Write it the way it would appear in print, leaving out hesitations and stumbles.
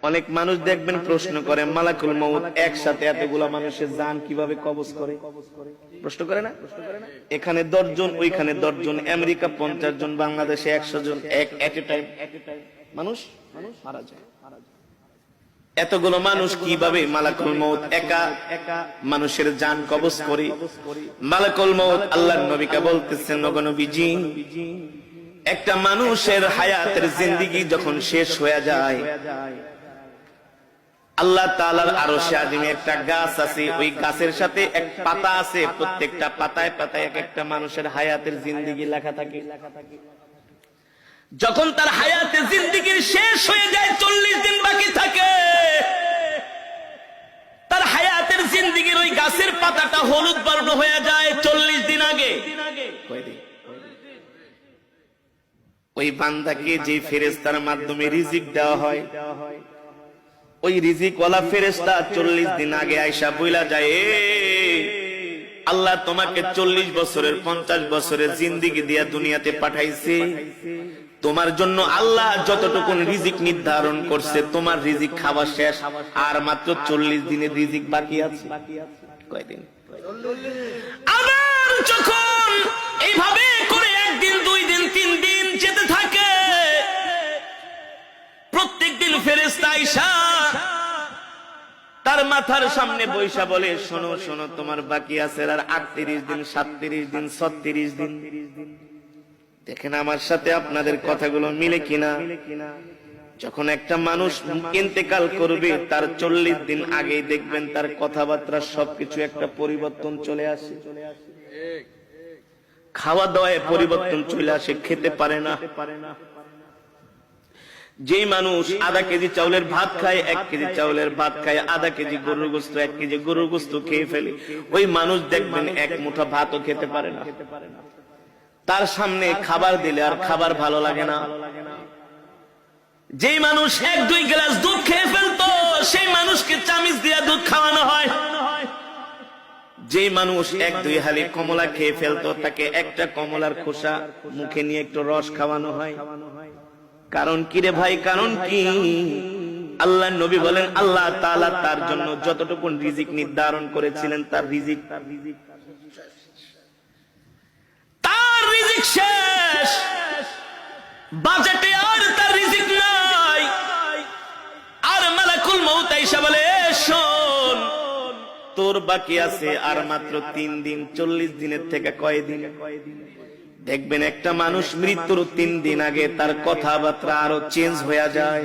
অনেক মানুষ দেখবেন প্রশ্ন করে মালাকুল মউত একসাথে এতগুলা মানুষের জান কিভাবে কবজ করে, প্রশ্ন করে না? এখানে 10 জন, ওইখানে 10 জন, আমেরিকা 50 জন, বাংলাদেশে 100 জন, এক এট এ টাইম মানুষ মারা যায়। এতগুলো মানুষ কিভাবে মালাকুল মউত একা মানুষের জান কবজ করে? মালাকুল মউত আল্লাহর নবীকে বলতেছেন, ওগো নবীজি, একটা মানুষের হায়াতের জিন্দেগি যখন শেষ হয়ে যায়, আল্লাহ তাআলার আরশে আজিমে একটা গাছ আছে, ওই গাছের সাথে এক পাতা আছে, প্রত্যেকটা পাতায় পাতায় এক একটা মানুষের হায়াতের জিন্দেগি লেখা থাকে। যখন তার হায়াতের জিন্দেগির শেষ হয়ে যায়, 40 দিন বাকি থাকে, তার হায়াতের জিন্দেগির ওই গাছের পাতাটা হলুদ বর্ণ হয়ে যায় 40 দিন আগে। ওই বান্দাকে যে ফেরেশতার মাধ্যমে রিজিক দেওয়া হয়, ওই রিজিকওয়ালা ফেরেশতা 40 দিন আগে আয়েশা বইলা যায়, আল্লাহ তোমাকে 40 বছরের 50 বছরের জিন্দেগি দিয়া দুনিয়াতে পাঠাইছে, তোমার জন্য আল্লাহ যতটুকু রিজিক নির্ধারণ করছে, তোমার রিজিক খাওয়া শেষ, আর মাত্র 40 দিনের রিজিক বাকি আছে। কয়দিন? আবার যখন এইভাবে করে 1 দিন 2 দিন 3 দিন যেতে থাকে, প্রত্যেকদিন ফেরেশতা আয়েশা তার মাথার সামনে বৈশা বলে, শোনো শোনো, তোমার বাকি আছে আর 38 দিন, 37 দিন, 36 দিন। দেখেন আমার সাথে আপনাদের কথাগুলো মিলে কিনা? যখন একটা মানুষ ইন্তেকাল করবে, তার 40 দিন আগেই দেখবেন তার কথাবার্তা সবকিছু একটা পরিবর্তন চলে আসে, খাওয়া দাওয়ায় পরিবর্তন চলে আসে, খেতে পারে না। যে মানুষ আধা কেজি চাউলের ভাত খায়, 1 কেজি চাউলের ভাত খায়, আধা কেজি গরুর গোশত, 1 কেজি গরুর গোশত খেয়ে ফেলে, ওই মানুষ দেখবেন 1 মুঠা ভাতও খেতে পারে না। তার সামনে খাবার দিলে আর খাবার ভালো লাগে না। যে মানুষ 1-2 গ্লাস দুধ খেয়ে ফেলতো, সেই মানুষকে চামিচ দিয়ে দুধ খাওয়ানো হয়। যে মানুষ 1-2 হালি কমলা খেয়ে ফেলতো, তাকে একটা কমলার খোসা মুখে নিয়ে একটু রস খাওয়ানো হয়। কারণ কি রে ভাই? কারণ কি? আল্লাহ নবী বলেন, আল্লাহ তাআলা তার জন্য যতটুকু রিজিক নির্ধারণ করেছিলেন, তার রিজিক শেষ, বাজেটে আর তার রিজিক নাই। আর মালাকুল মউত আয়েশা বলে, শোন, তোর বাকি আছে আর মাত্র 3 দিন। 40 দিনের থেকে কয়দিন? দেখবেন একটা মানুষ মৃত্যুর 3 দিন আগে তার কথাবার্তা আরো চেঞ্জ হয়ে যায়।